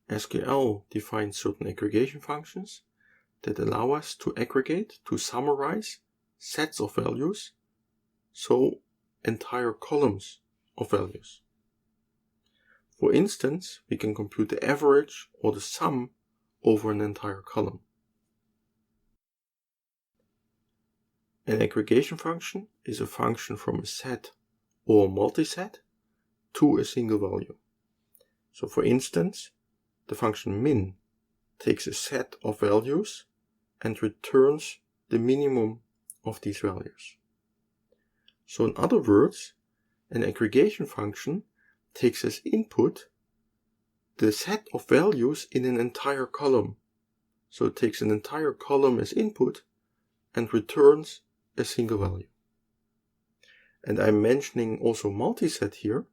SQL defines certain aggregation functions that allow us to aggregate, to summarize sets of values, so entire columns of values. For instance, we can compute the average or the sum over an entire column. An aggregation function is a function from a set or multiset to a single value. So for instance, the function min takes a set of values and returns the minimum of these values. So in other words, an aggregation function takes as input the set of values in an entire column. So it takes an entire column as input and returns a single value. And I'm mentioning also multiset here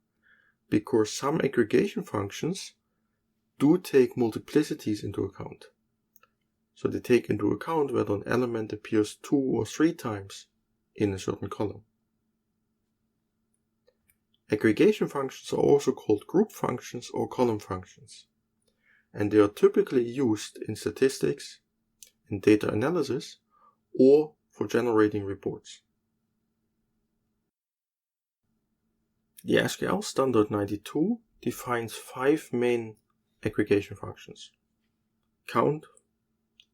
because some aggregation functions do take multiplicities into account. So they take into account whether an element appears 2 or 3 times in a certain column. Aggregation functions are also called group functions or column functions, and they are typically used in statistics, in data analysis, or for generating reports. The SQL standard 92 defines 5 main aggregation functions. Count,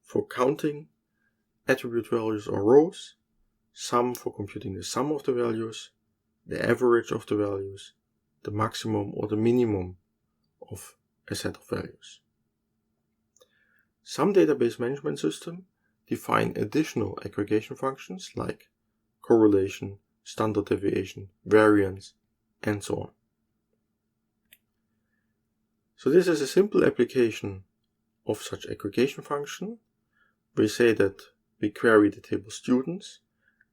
for counting attribute values or rows, sum for computing the sum of the values, the average of the values, the maximum or the minimum of a set of values. Some database management systems define additional aggregation functions like correlation, standard deviation, variance, and so on. So this is a simple application of such aggregation function. We say that we query the table students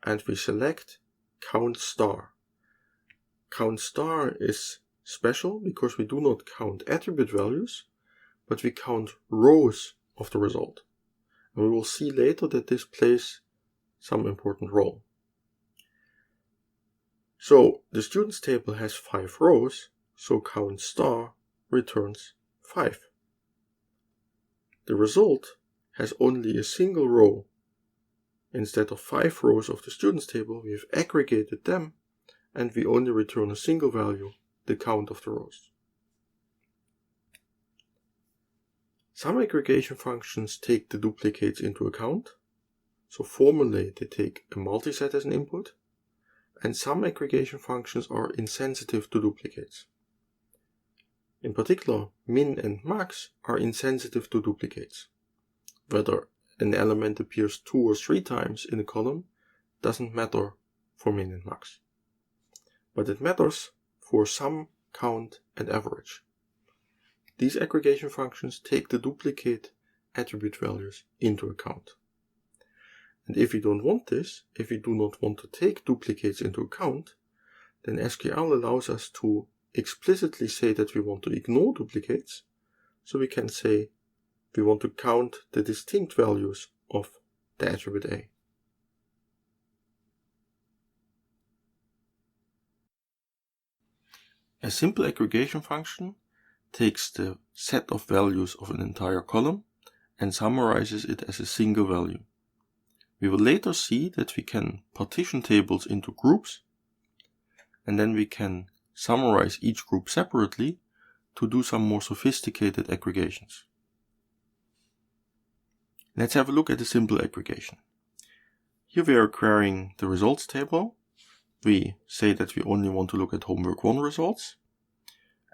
and we select count star. Count star is special because we do not count attribute values, but we count rows of the result. And we will see later that this plays some important role. So the students table has 5 rows, so count star returns 5. The result has only a single row. Instead of 5 rows of the students table, we have aggregated them and we only return a single value, the count of the rows. Some aggregation functions take the duplicates into account. So formally they take a multiset as an input, and some aggregation functions are insensitive to duplicates. In particular, min and max are insensitive to duplicates. Whether an element appears 2 or 3 times in a column doesn't matter for min and max. But it matters for sum, count, and average. These aggregation functions take the duplicate attribute values into account. And if we don't want this, if we do not want to take duplicates into account, then SQL allows us to explicitly say that we want to ignore duplicates. So we can say we want to count the distinct values of the attribute A. A simple aggregation function takes the set of values of an entire column and summarizes it as a single value. We will later see that we can partition tables into groups, and then we can summarize each group separately to do some more sophisticated aggregations. Let's have a look at a simple aggregation. Here we are querying the results table. We say that we only want to look at homework 1 results.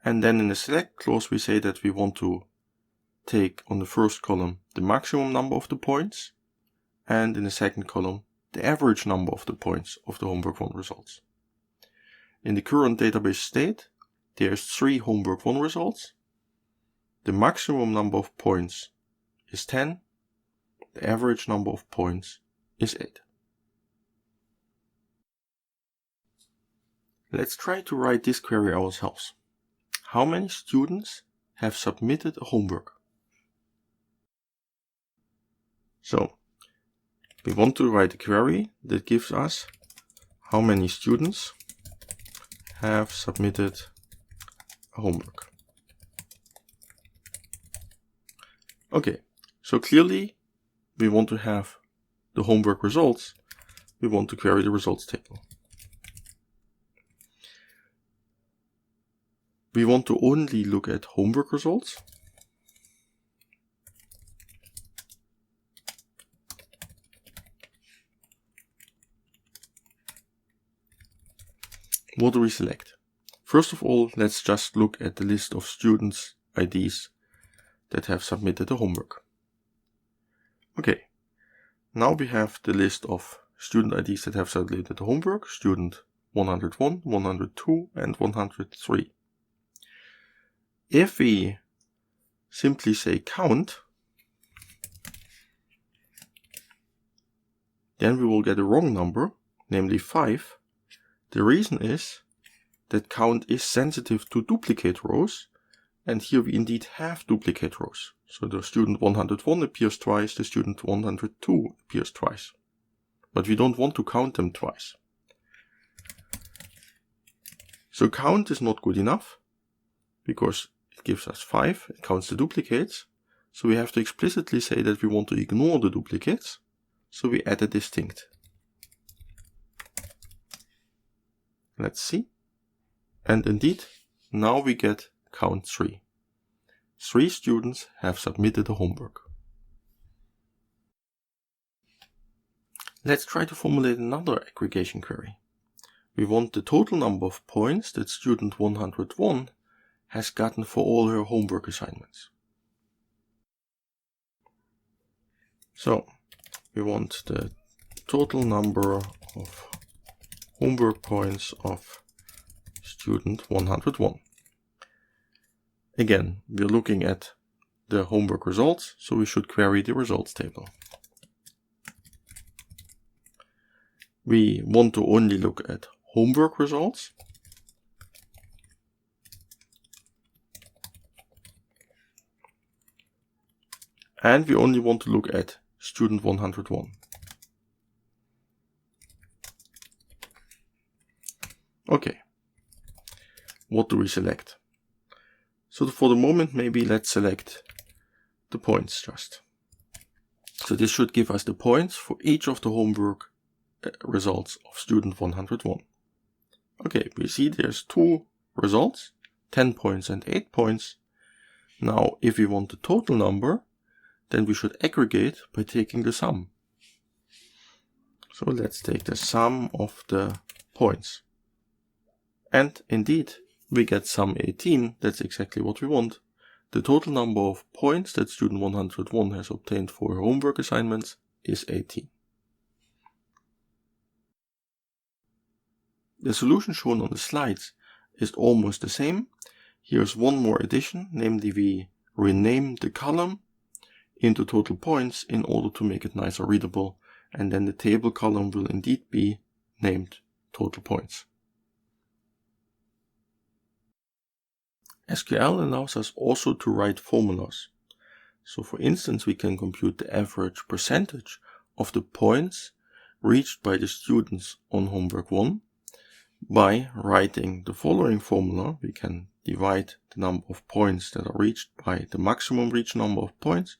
And then in the select clause we say that we want to take on the first column the maximum number of the points, and in the second column the average number of the points of the homework 1 results. In the current database state, there is 3 homework 1 results. The maximum number of points is 10. The average number of points is 8. Let's try to write this query ourselves. How many students have submitted a homework? So, we want to write a query that gives us how many students have submitted a homework. Okay, so clearly we want to have the homework results. We want to query the results table. We want to only look at homework results. What do we select? First of all, let's just look at the list of students' IDs that have submitted the homework. Okay, now we have the list of student IDs that have submitted the homework, student 101, 102, and 103. If we simply say count, then we will get a wrong number, namely 5. The reason is that count is sensitive to duplicate rows, and here we indeed have duplicate rows. So the student 101 appears twice, the student 102 appears twice. But we don't want to count them twice. So count is not good enough, because it gives us 5, it counts the duplicates. So we have to explicitly say that we want to ignore the duplicates. So we add a distinct. Let's see. And indeed, now we get count 3. 3 students have submitted the homework. Let's try to formulate another aggregation query. We want the total number of points that student 101 has gotten for all her homework assignments. So, we want the total number of homework points of student 101. Again, we're looking at the homework results, so we should query the results table. We want to only look at homework results. And we only want to look at student 101. Okay. What do we select? So for the moment, maybe let's select the points just. So this should give us the points for each of the homework results of student 101. Okay, we see there's 2 results, 10 points and 8 points. Now, if we want the total number, then we should aggregate by taking the sum. So let's take the sum of the points. And indeed, we get sum 18, that's exactly what we want. The total number of points that student 101 has obtained for her homework assignments is 18. The solution shown on the slides is almost the same. Here's one more addition, namely we rename the column into total points in order to make it nicer readable, and then the table column will indeed be named total points. SQL allows us also to write formulas. So for instance, we can compute the average percentage of the points reached by the students on homework 1 by writing the following formula. We can divide the number of points that are reached by the maximum reached number of points,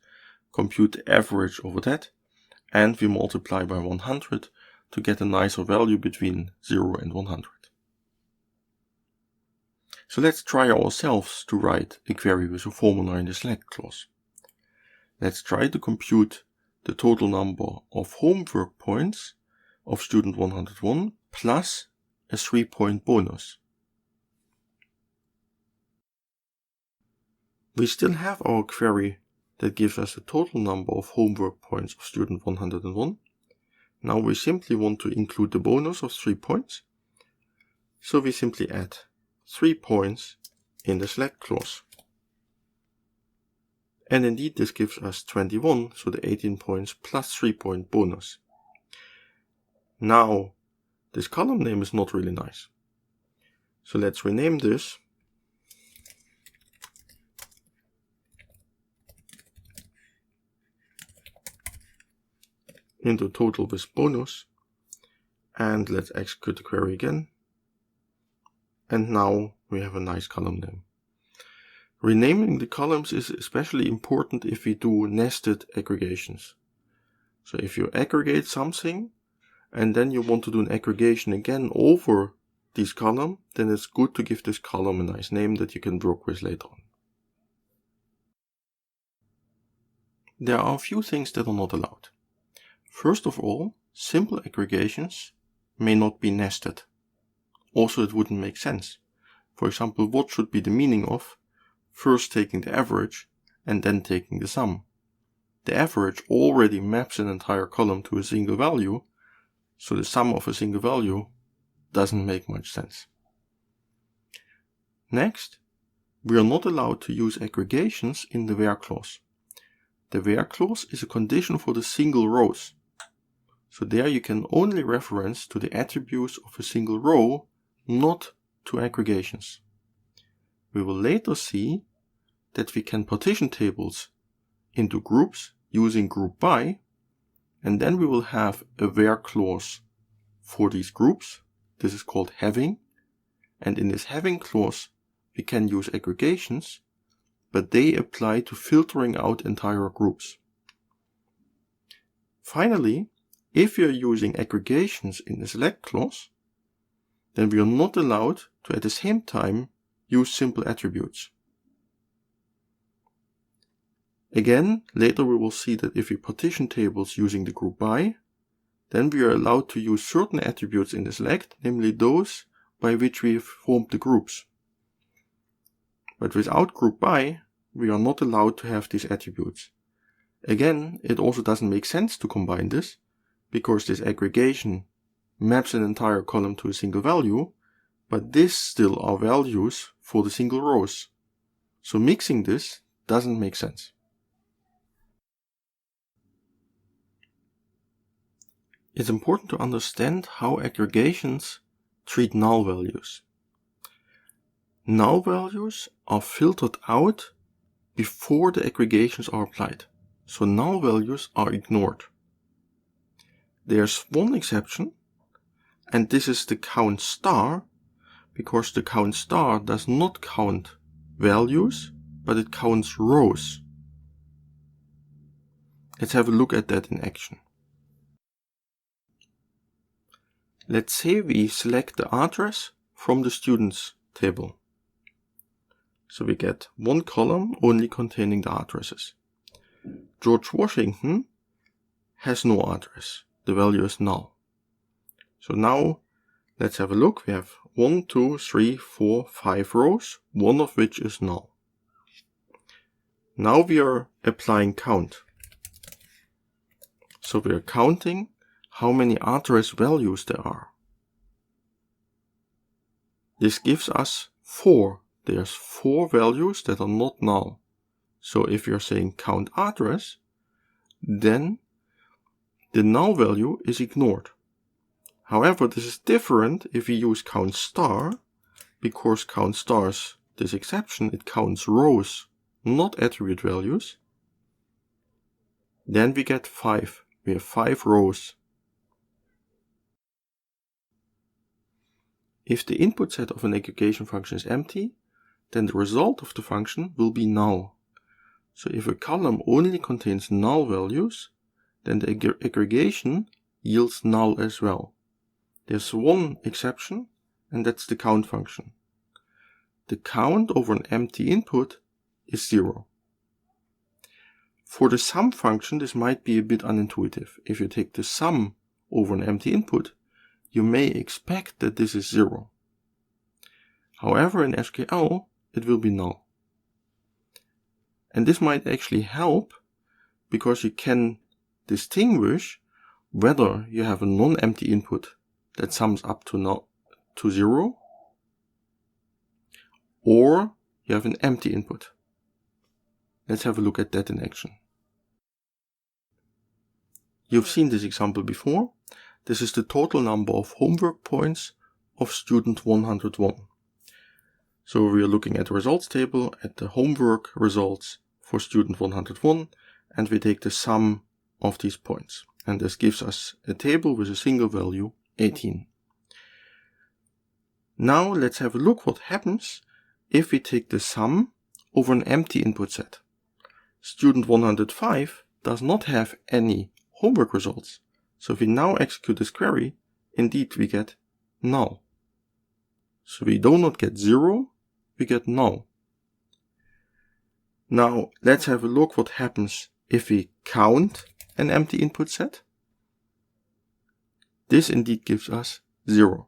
compute the average over that, and we multiply by 100 to get a nicer value between 0 and 100. So let's try ourselves to write a query with a formula in the select clause. Let's try to compute the total number of homework points of student 101 plus a 3-point bonus. We still have our query that gives us the total number of homework points of student 101. Now we simply want to include the bonus of 3 points. So we simply add 3 points in the select clause. And indeed this gives us 21, so the 18 points plus 3-point bonus. Now this column name is not really nice. So let's rename this into total with bonus, and let's execute the query again. And now we have a nice column name. Renaming the columns is especially important if we do nested aggregations. So if you aggregate something and then you want to do an aggregation again over this column, then it's good to give this column a nice name that you can work with later on. There are a few things that are not allowed. First of all, simple aggregations may not be nested. Also, it wouldn't make sense. For example, what should be the meaning of first taking the average and then taking the sum? The average already maps an entire column to a single value, so the sum of a single value doesn't make much sense. Next, we are not allowed to use aggregations in the where clause. The where clause is a condition for the single rows. So there you can only reference to the attributes of a single row, not to aggregations. We will later see that we can partition tables into groups using group by, and then we will have a where clause for these groups. This is called having, and in this having clause we can use aggregations, but they apply to filtering out entire groups. Finally, if we are using aggregations in the select clause, then we are not allowed to at the same time use simple attributes. Again, later we will see that if we partition tables using the group by, then we are allowed to use certain attributes in the select, namely those by which we have formed the groups. But without group by, we are not allowed to have these attributes. Again, it also doesn't make sense to combine this, because this aggregation maps an entire column to a single value, but this still are values for the single rows. So mixing this doesn't make sense. It's important to understand how aggregations treat null values. Null values are filtered out before the aggregations are applied. So null values are ignored. There's one exception, and this is the count star, because the count star does not count values, but it counts rows. Let's have a look at that in action. Let's say we select the address from the students table. So we get one column only containing the addresses. George Washington has no address. The value is null. So now let's have a look. We have 1, 2, 3, 4, 5 rows, one of which is null. Now we are applying count. So we are counting how many address values there are. This gives us 4. There's 4 values that are not null. So if you're saying count address, then the null value is ignored. However, this is different if we use count star, because count stars, this exception, it counts rows, not attribute values. Then we get 5. We have 5 rows. If the input set of an aggregation function is empty, then the result of the function will be null. So if a column only contains null values, then the aggregation yields null as well. There's one exception, and that's the count function. The count over an empty input is 0. For the sum function, this might be a bit unintuitive. If you take the sum over an empty input, you may expect that this is 0. However, in SQL, it will be null. And this might actually help, because you can distinguish whether you have a non-empty input that sums up to 0, or you have an empty input. Let's have a look at that in action. You've seen this example before. This is the total number of homework points of student 101. So we are looking at the results table, at the homework results for student 101, and we take the sum of these points. And this gives us a table with a single value, 18. Now let's have a look what happens if we take the sum over an empty input set. Student 105 does not have any homework results. So if we now execute this query, indeed we get null. So we do not get 0, we get null. Now let's have a look what happens if we count an empty input set. This indeed gives us 0.